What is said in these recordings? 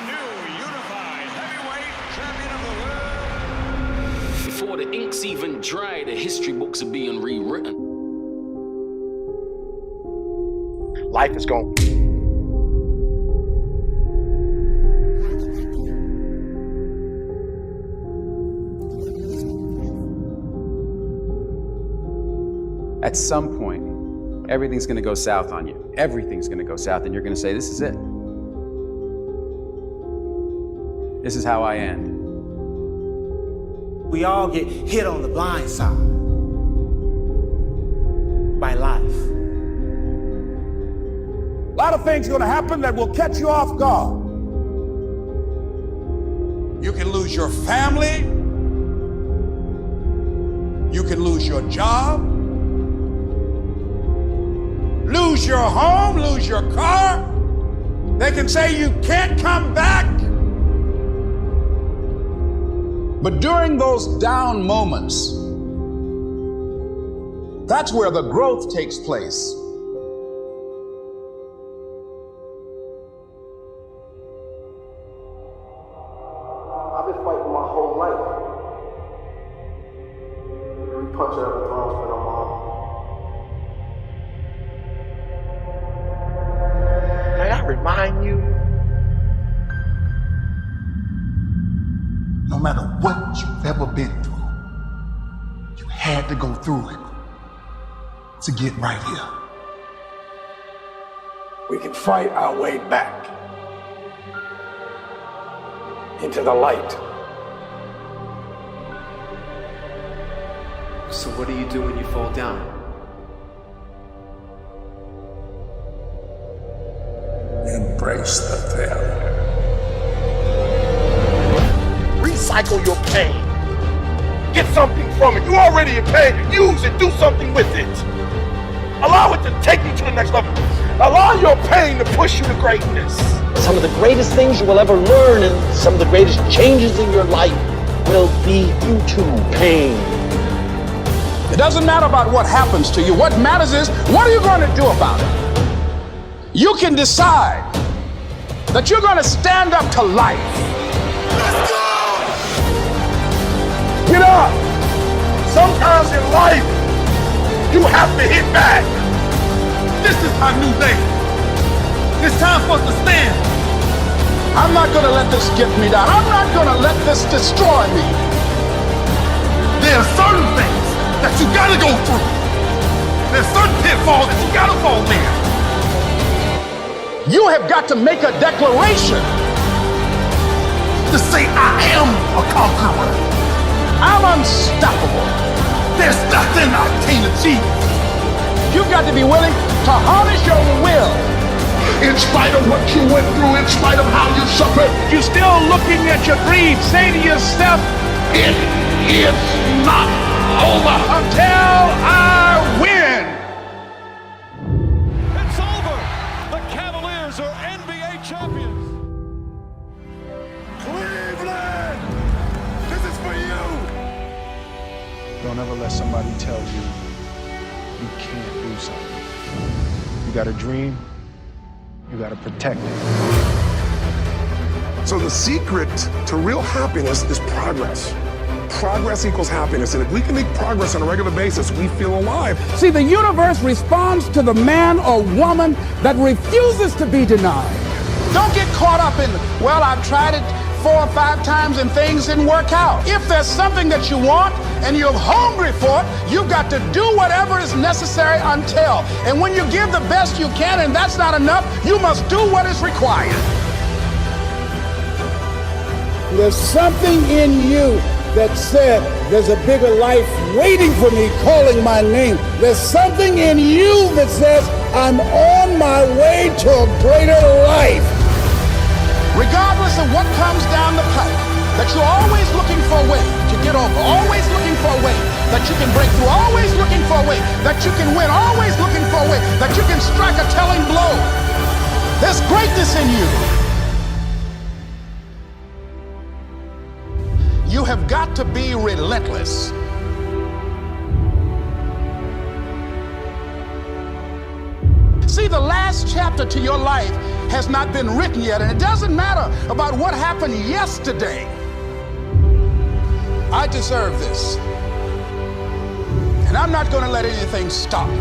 the new unified heavyweight champion of the world. Before the ink's even dry, the history books are being rewritten. Life is gone. At some point, everything's gonna go south on you. Everything's gonna go south, and you're gonna say, this is it. This is how I end. We all get hit on the blind side by life. A lot of things are gonna happen that will catch you off guard. You can lose your family. You can lose your job. Lose your home, lose your car. They can say you can't come back. But during those down moments, that's where the growth takes place. I've been fighting my whole life. Every punch I ever thrown has been on my own. May I remind you, no matter what you've ever been through, you had to go through it to get right here. We can fight our way back into the light. So what do you do when you fall down? Embrace the failure. recycle your pain. Get something from it. You already in pain. Use it. Do something with it. Allow it to take you to the next level. Allow your pain to push you to greatness. Some of the greatest things you will ever learn and some of the greatest changes in your life will be due to pain. It doesn't matter about what happens to you. What matters is, what are you going to do about it? You can decide that you're going to stand up to life. Let's go! Get up! Sometimes in life, you have to hit back. This is our new day. It's time for us to stand. I'm not going to let this get me down. I'm not going to let this destroy me. There are certain things that you gotta go through. There's certain pitfalls that you gotta fall in. You have got to make a declaration to say, I am a conqueror. I'm unstoppable. There's nothing I can't achieve. You've got to be willing to harness your will. In spite of what you went through, in spite of how you suffered, you're still looking at your dream. Say to yourself, it is not over until I win. It's over. The Cavaliers are NBA champions. Cleveland, this is for you. Don't ever let somebody tell you you can't do something. You got a dream, you got to protect it. So the secret to real happiness is progress. Progress equals happiness, and if we can make progress on a regular basis, we feel alive. See, the universe responds to the man or woman that refuses to be denied. Don't get caught up in, well, I've tried it 4 or 5 times and things didn't work out. If there's something that you want and you're hungry for it, you've got to do whatever is necessary until. And when you give the best you can and that's not enough, you must do what is required. There's something in you that said, there's a bigger life waiting for me, calling my name. There's something in you that says, I'm on my way to a greater life. Regardless of what comes down the pipe, that you're always looking for a way to get over, always looking for a way that you can break through, always looking for a way that you can win, always looking for a way that you can strike a telling blow. There's greatness in you. You have got to be relentless. See, the last chapter to your life has not been written yet, and it doesn't matter about what happened yesterday. I deserve this, and I'm not going to let anything stop me.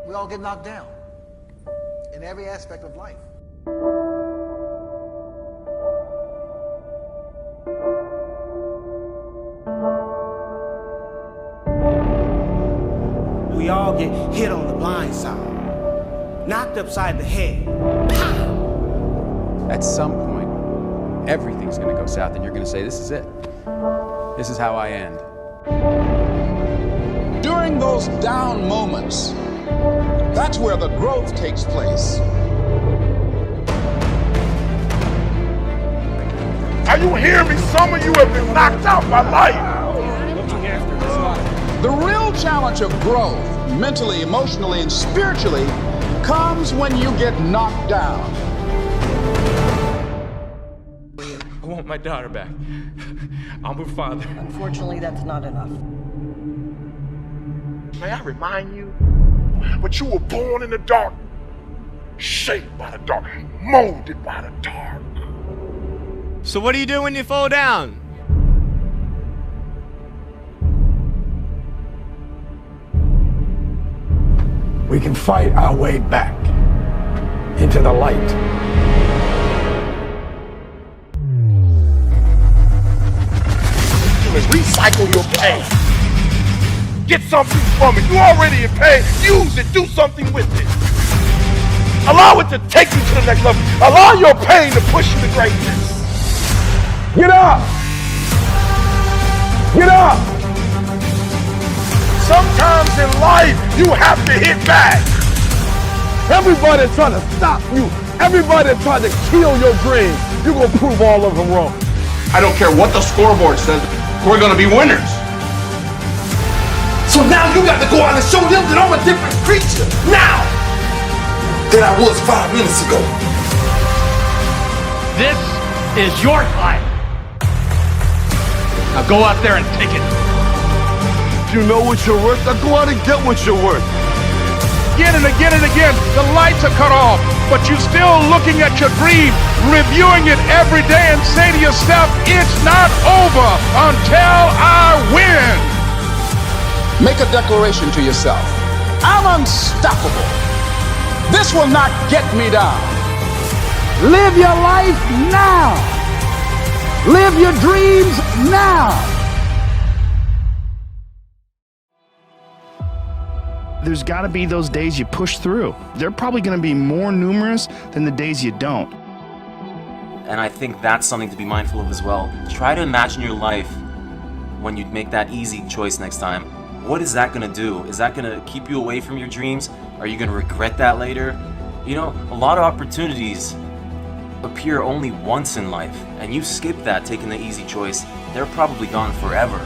We all get knocked down in every aspect of life. We all get hit on the blind side, knocked upside the head. Pow! At some point, everything's going to go south, and you're going to say, this is it. This is how I end. During those down moments, that's where the growth takes place. Are you hearing me? Some of you have been knocked out by life. The real challenge of growth, mentally, emotionally, and spiritually, comes when you get knocked down. I want my daughter back. I'm her father. Unfortunately, that's not enough. May I remind you, but you were born in the dark, shaped by the dark, molded by the dark. So what do you do when you fall down? We can fight our way back into the light. Recycle your pain. Get something from it. You're already in pain. Use it. Do something with it. Allow it to take you to the next level. Allow your pain to push you to greatness. Get up. Get up. Sometimes in life, you have to hit back. Everybody trying to stop you. Everybody trying to kill your dream. You're going to prove all of them wrong. I don't care what the scoreboard says. We're going to be winners. So now you got to go out and show them that I'm a different creature now than I was 5 minutes ago. This is your fight. Now go out there and take it. If you know what you're worth, now go out and get what you're worth. Again and again and again, the lights are cut off, but you're still looking at your dream, reviewing it every day and say to yourself, it's not over until I win. Make a declaration to yourself. I'm unstoppable. This will not get me down. Live your life now. Live your dreams now. There's got to be those days you push through. They're probably going to be more numerous than the days you don't. And I think that's something to be mindful of as well. Try to imagine your life when you make that easy choice next time. What is that going to do? Is that going to keep you away from your dreams? Are you going to regret that later? You know, a lot of opportunities appear only once in life, and you skip that taking the easy choice, they're probably gone forever.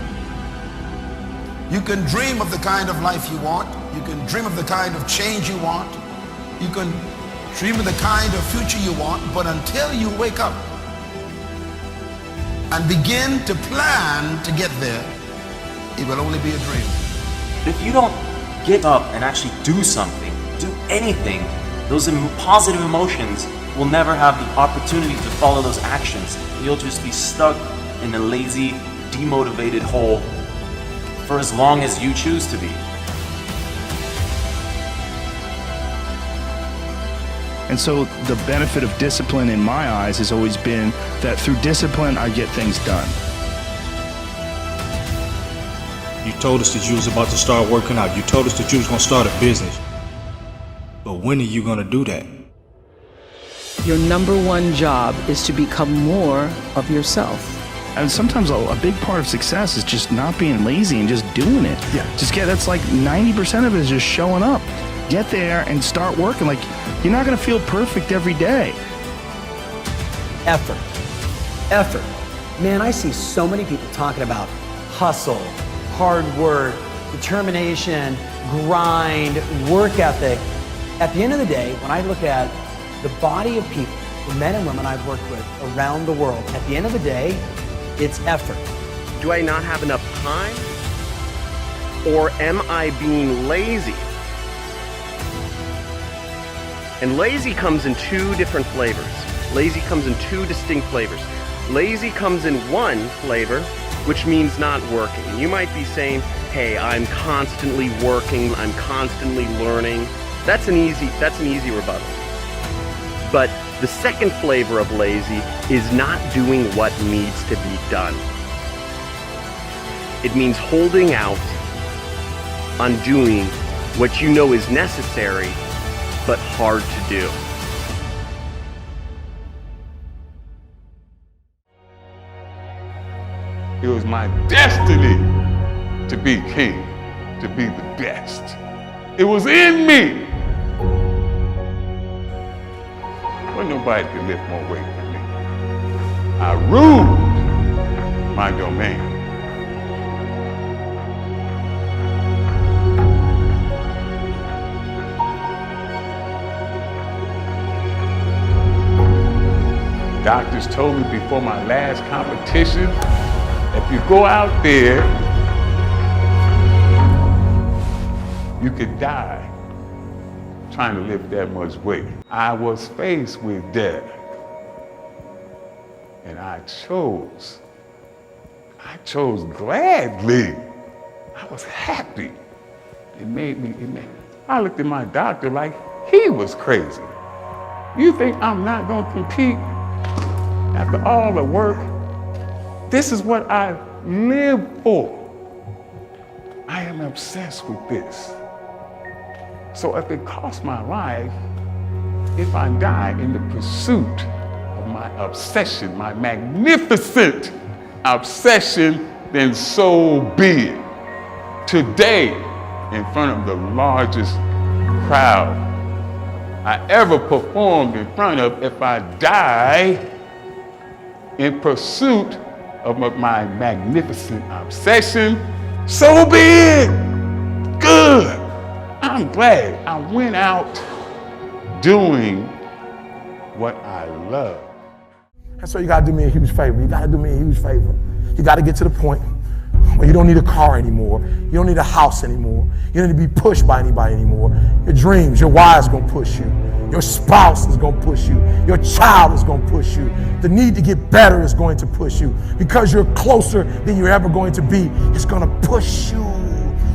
You can dream of the kind of life you want. You can dream of the kind of change you want. You can dream of the kind of future you want, but until you wake up and begin to plan to get there, it will only be a dream. If you don't get up and actually do something, do anything, those positive emotions will never have the opportunity to follow those actions. You'll just be stuck in a lazy, demotivated hole for as long as you choose to be. And so the benefit of discipline in my eyes has always been that through discipline, I get things done. You told us that you was about to start working out. You told us that you was going to start a business. But when are you going to do that? Your number one job is to become more of yourself. And sometimes a big part of success is just not being lazy and just doing it. Yeah. That's like 90% of it is just showing up. Get there and start working. Like, you're not going to feel perfect every day. Effort. Effort. Man, I see so many people talking about hustle, hard work, determination, grind, work ethic. At the end of the day, when I look at the body of people the men and women I've worked with around the world, at the end of the day, it's effort. Do I not have enough time? Or am I being lazy? And lazy comes in two different flavors. Lazy comes in two distinct flavors. Lazy comes in one flavor, which means not working. And you might be saying, hey, I'm constantly working, I'm constantly learning. That's an easy rebuttal. But the second flavor of lazy is not doing what needs to be done. It means holding out on doing what you know is necessary, but hard to do. It was my destiny to be king, to be the best. It was in me. Well, nobody could lift more weight than me. I ruled my domain. Doctors told me before my last competition, if you go out there, you could die trying to lift that much weight. I was faced with death, and I chose gladly. I was happy. I looked at my doctor like he was crazy. You think I'm not gonna compete after all the work? This is what I live for. I am obsessed with this. So if it costs my life, if I die in the pursuit of my obsession, my magnificent obsession, then so be it. Today, in front of the largest crowd I ever performed in front of, if I die in pursuit of my magnificent obsession, so be it. Good. I'm glad I went out doing what I love. And so you gotta do me a huge favor. You gotta do me a huge favor. You gotta get to the point where you don't need a car anymore. You don't need a house anymore. You don't need to be pushed by anybody anymore. Your dreams, your wife's gonna push you. Your spouse is gonna push you. Your child is gonna push you. The need to get better is going to push you. Because you're closer than you're ever going to be, it's gonna push you.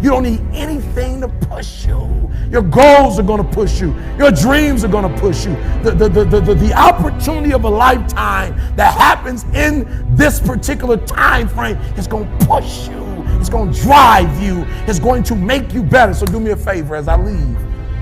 You don't need anything to push you. Your goals are gonna push you. Your dreams are gonna push you. The opportunity of a lifetime that happens in this particular time frame is gonna push you. It's gonna drive you. It's going to make you better. So do me a favor as I leave.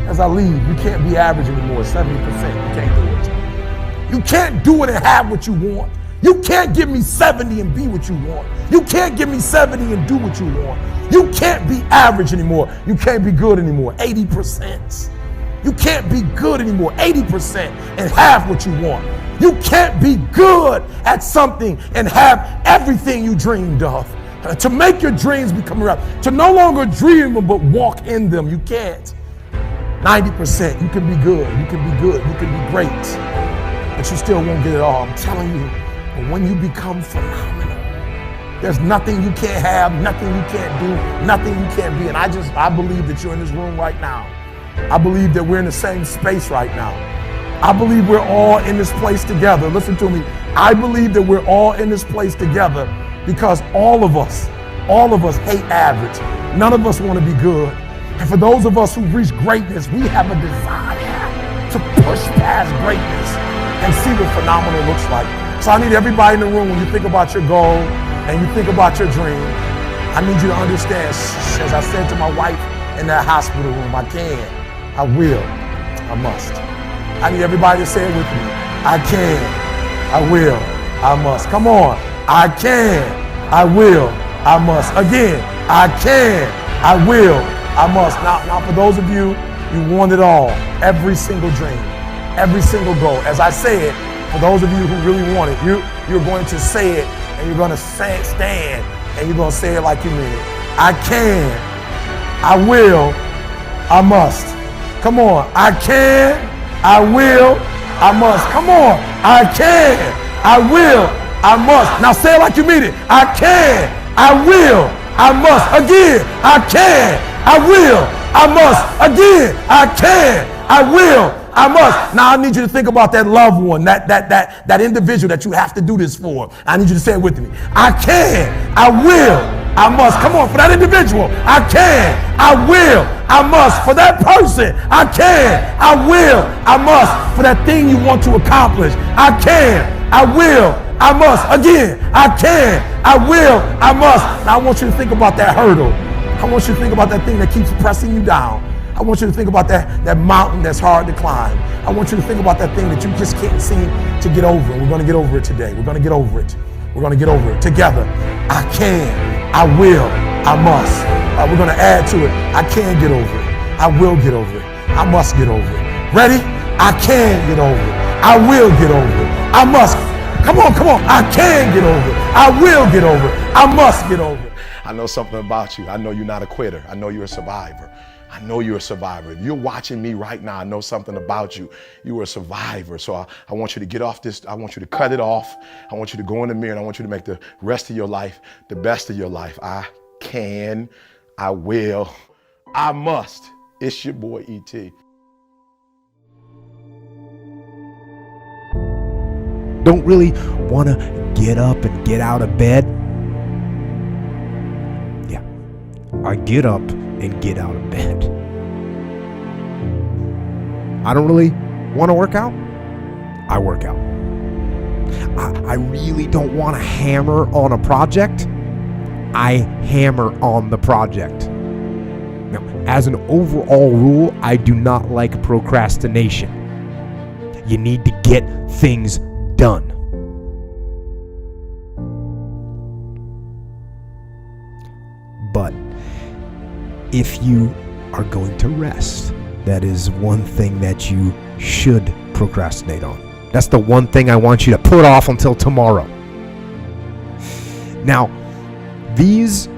You can't be average anymore, 70%. You can't do it. You can't do it and have what you want. You can't give me 70 and be what you want. You can't give me 70 and do what you want. You can't be average anymore. You can't be good anymore, 80%. You can't be good anymore, 80% and have what you want. You can't be good at something and have everything you dreamed of. To make your dreams become reality, to no longer dream them but walk in them, you can't. 90%, you can be good, you can be good, you can be great, but you still won't get it all. I'm telling you, but when you become phenomenal, there's nothing you can't have, nothing you can't do, nothing you can't be. And I believe that you're in this room right now. I believe that we're in the same space right now. I believe we're all in this place together. Listen to me. I believe that we're all in this place together because all of us hate average. None of us want to be good. And for those of us who've reached greatness, we have a desire to push past greatness and see what phenomenal looks like. So I need everybody in the room, when you think about your goal and you think about your dream, I need you to understand, as I said to my wife in that hospital room, I can, I will, I must. I need everybody to say it with me. I can, I will, I must. Come on. I can, I will, I must. Again, I can, I will, I must. Now for those of you, you want it all. Every single dream, every single goal. As I said, for those of you who really want it, you're going to say it and you're going to stand and you're going to say it like you mean it. I can, I will, I must. Come on. I can, I will, I must. Come on. I can. I will. I must. Now say it like you mean it. I can. I will. I must. Again. I can. I will. I must. Again. I can. I will. I must. Now I need you to think about that loved one, that individual that you have to do this for. I need you to say it with me. I can. I will. I must. Come on, for that individual. I can. I will. I must. For that person. I can. I will. I must. For that thing you want to accomplish. I can. I will. I must. Again. I can. I will. I must. Now I want you to think about that hurdle. I want you to think about that thing that keeps pressing you down. I want you to think about that mountain that's hard to climb. I want you to think about that thing that you just can't seem to get over. And we're going to get over it today. We're going to get over it. We're going to get over it together. I can. I will. I must. We're going to add to it. I can get over it. I will get over it. I must get over it. Ready? I can get over it. I will get over it. I must. Come on, come on. I can get over it. I will get over it. I must get over it. I know something about you. I know you're not a quitter. I know you're a survivor. I know you're a survivor. If you're watching me right now, I know something about you. You are a survivor. So I want you to get off this. I want you to cut it off. I want you to go in the mirror and I want you to make the rest of your life the best of your life. I can, I will, I must. It's your boy E.T. Don't really want to get up and get out of bed? Yeah, I get up and get out of bed. I don't really want to work out? I work out. I really don't want to hammer on a project? I hammer on the project. Now, as an overall rule, I do not like procrastination. You need to get things done. But if you are going to rest, that is one thing that you should procrastinate on. That's the one thing I want you to put off until tomorrow. Now, these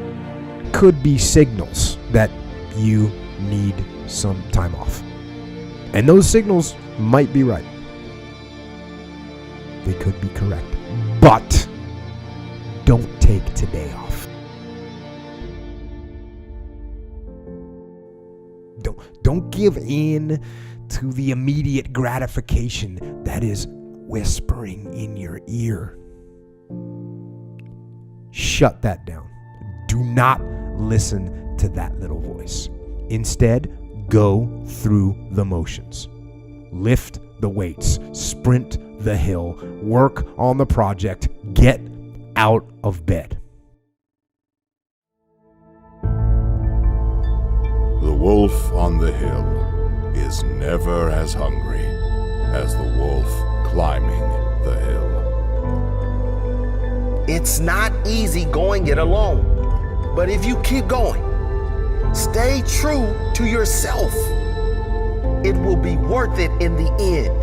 could be signals that you need some time off. And those signals might be right. They could be correct. But don't take today off. Don't give in to the immediate gratification that is whispering in your ear. Shut that down. Do not listen to that little voice. Instead, go through the motions. Lift the weights, sprint the hill, work on the project, get out of bed. The wolf on the hill is never as hungry as the wolf climbing the hill. It's not easy going it alone, but if you keep going, stay true to yourself, it will be worth it in the end.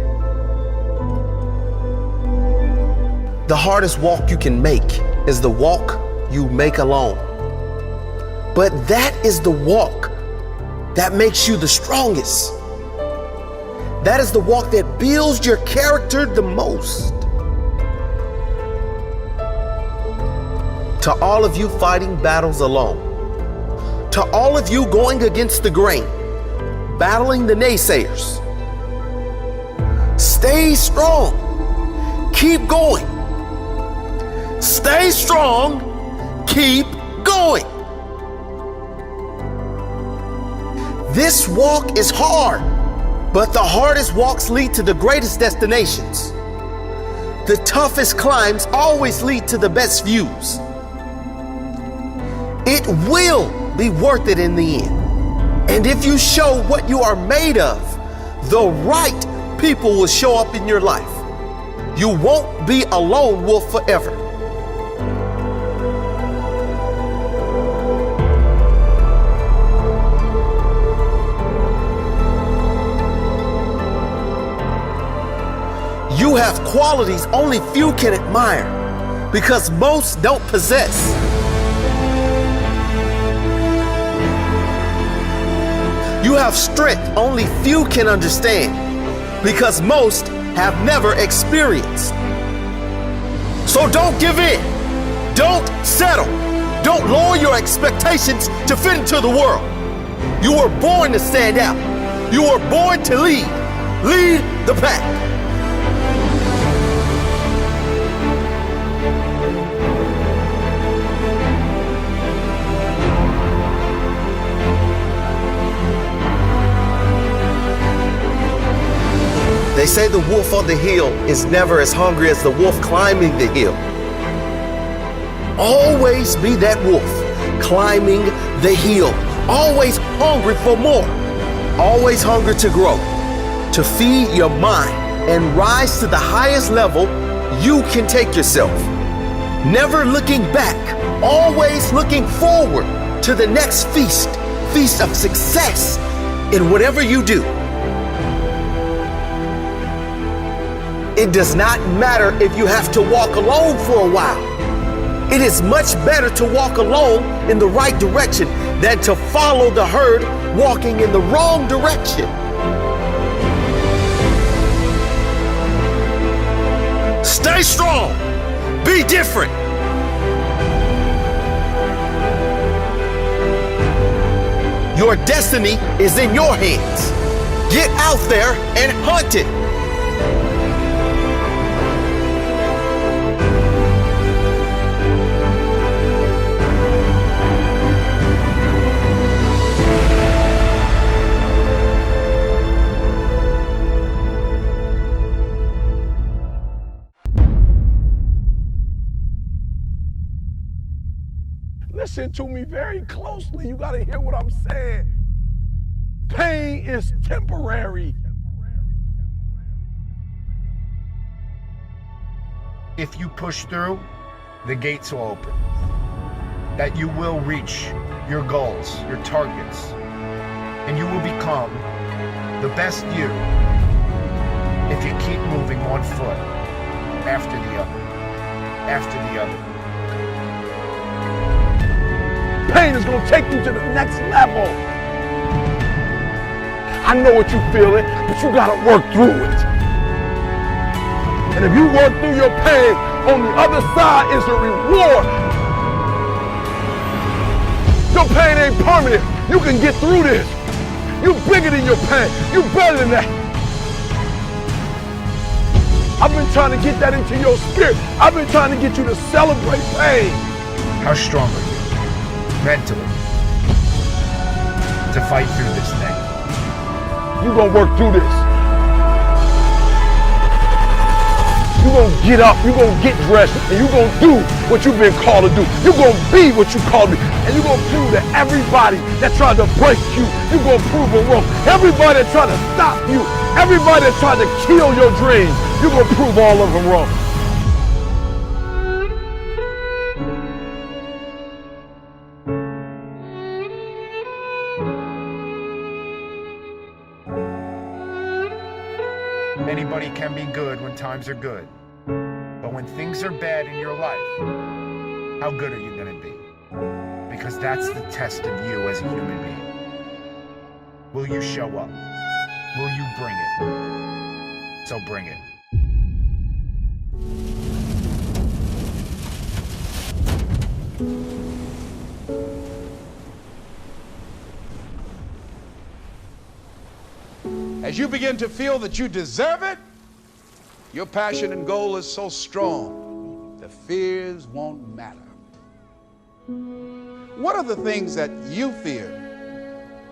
The hardest walk you can make is the walk you make alone. But that is the walk that makes you the strongest. That is the walk that builds your character the most. To all of you fighting battles alone, to all of you going against the grain, battling the naysayers, stay strong. Keep going. Stay strong. Keep going. This walk is hard, but the hardest walks lead to the greatest destinations. The toughest climbs always lead to the best views. It will be worth it in the end. And if you show what you are made of, the right people will show up in your life. You won't be a lone wolf forever. You have qualities only few can admire because most don't possess. You have strength only few can understand because most have never experienced. So don't give in. Don't settle. Don't lower your expectations to fit into the world. You were born to stand out. You were born to lead. Lead the pack. They say the wolf on the hill is never as hungry as the wolf climbing the hill. Always be that wolf climbing the hill. Always hungry for more. Always hungry to grow, to feed your mind and rise to the highest level you can take yourself. Never looking back, always looking forward to the next feast of success in whatever you do. It does not matter if you have to walk alone for a while. It is much better to walk alone in the right direction than to follow the herd walking in the wrong direction. Stay strong. Be different. Your destiny is in your hands. Get out there and hunt it. Listen to me very closely. You gotta hear what I'm saying. Pain is temporary. If you push through, the gates will open. That you will reach your goals, your targets, and you will become the best you if you keep moving one foot after the other, after the other. Pain is gonna take you to the next level. I know what you're feeling, but you gotta work through it. And if you work through your pain, on the other side is a reward. Your pain ain't permanent. You can get through this. You're bigger than your pain. You're better than that. I've been trying to get that into your spirit. I've been trying to get you to celebrate pain. How strong are you? Mentally, to fight through this thing. You're gonna work through this. You're gonna get up, you're gonna get dressed, and you're gonna do what you've been called to do. You're gonna be what you called me. And you're gonna prove to everybody that tried to break you, you're gonna prove them wrong. Everybody that tried to stop you, everybody that tried to kill your dreams, you're gonna prove all of them wrong. Anybody can be good when times are good. But when things are bad in your life, how good are you going to be? Because that's the test of you as a human being. Will you show up? Will you bring it? So bring it. As you begin to feel that you deserve it, your passion and goal is so strong, the fears won't matter. What are the things that you fear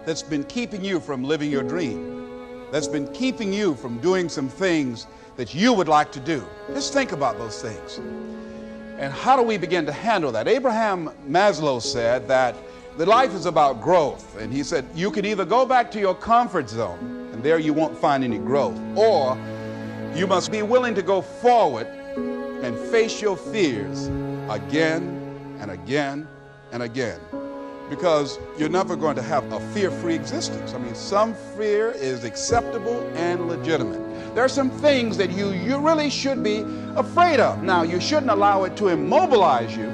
that's been keeping you from living your dream, that's been keeping you from doing some things that you would like to do? Just think about those things. And how do we begin to handle that? Abraham Maslow said that the life is about growth. And he said, you can either go back to your comfort zone, and there you won't find any growth, or you must be willing to go forward and face your fears again and again and again, because you're never going to have a fear-free existence. I mean, some fear is acceptable and legitimate. There are some things that you really should be afraid of. Now, you shouldn't allow it to immobilize you.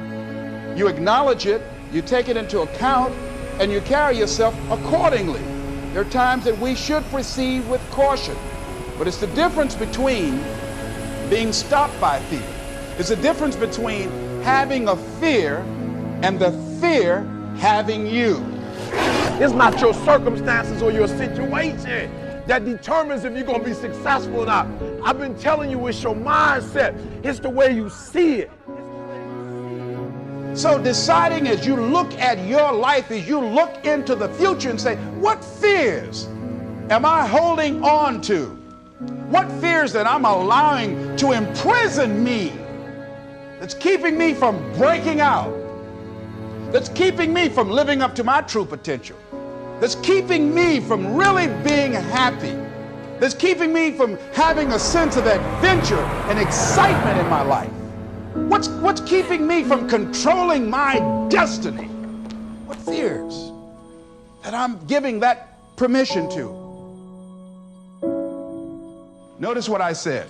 You acknowledge it, you take it into account, and you carry yourself accordingly. There are times that we should proceed with caution. But it's the difference between being stopped by fear. It's the difference between having a fear and the fear having you. It's not your circumstances or your situation that determines if you're going to be successful or not. I've been telling you, it's your mindset. It's the way you see it. So deciding as you look at your life, as you look into the future and say, what fears am I holding on to? What fears that I'm allowing to imprison me, that's keeping me from breaking out, that's keeping me from living up to my true potential, that's keeping me from really being happy, that's keeping me from having a sense of adventure and excitement in my life? What's keeping me from controlling my destiny? What fears that I'm giving that permission to? Notice what I said,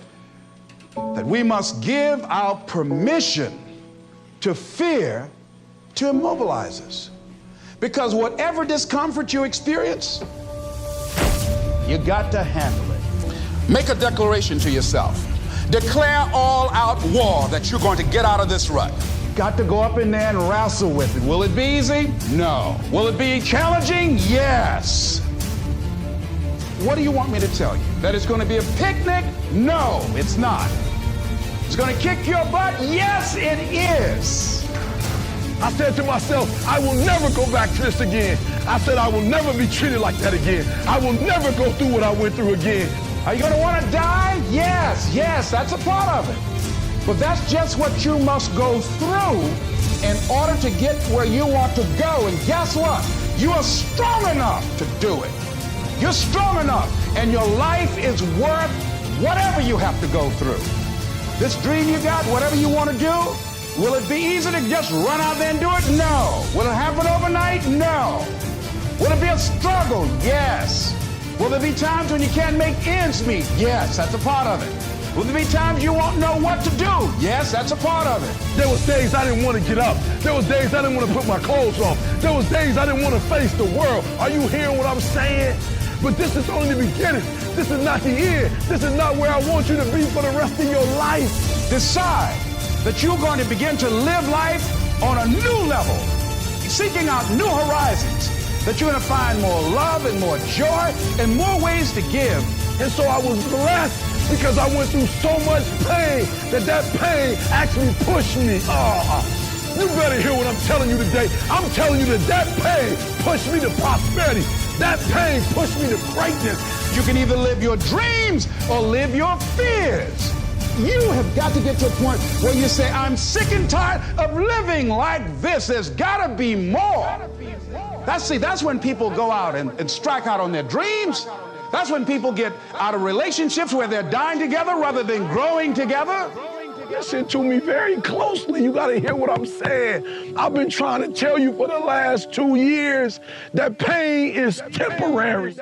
that we must give our permission to fear to immobilize us. Because whatever discomfort you experience, you got to handle it. Make a declaration to yourself. Declare all out war that you're going to get out of this rut. Got to go up in there and wrestle with it. Will it be easy? No. Will it be challenging? Yes. What do you want me to tell you? That it's going to be a picnic? No, it's not. It's going to kick your butt? Yes, it is. I said to myself, I will never go back to this again. I said I will never be treated like that again. I will never go through what I went through again. Are you going to want to die? Yes, that's a part of it. But that's just what you must go through in order to get where you want to go. And guess what? You are strong enough to do it. You're strong enough, and your life is worth whatever you have to go through. This dream you got, whatever you want to do, will it be easy to just run out there and do it? No. Will it happen overnight? No. Will it be a struggle? Yes. Will there be times when you can't make ends meet? Yes, that's a part of it. Will there be times you won't know what to do? Yes, that's a part of it. There was days I didn't want to get up. There was days I didn't want to put my clothes on. There was days I didn't want to face the world. Are you hearing what I'm saying? But this is only the beginning. This is not the end. This is not where I want you to be for the rest of your life. Decide that you're going to begin to live life on a new level, seeking out new horizons, that you're going to find more love and more joy and more ways to give. And so I was blessed because I went through so much pain that pain actually pushed me. You better hear what I'm telling you today. I'm telling you that pain pushed me to prosperity. That pain pushed me to greatness. You can either live your dreams or live your fears. You have got to get to a point where you say, I'm sick and tired of living like this. There's got to be more. That's when people go out and strike out on their dreams. That's when people get out of relationships where they're dying together rather than growing together. Listen to me very closely. You got to hear what I'm saying. I've been trying to tell you for the last 2 years that pain is temporary.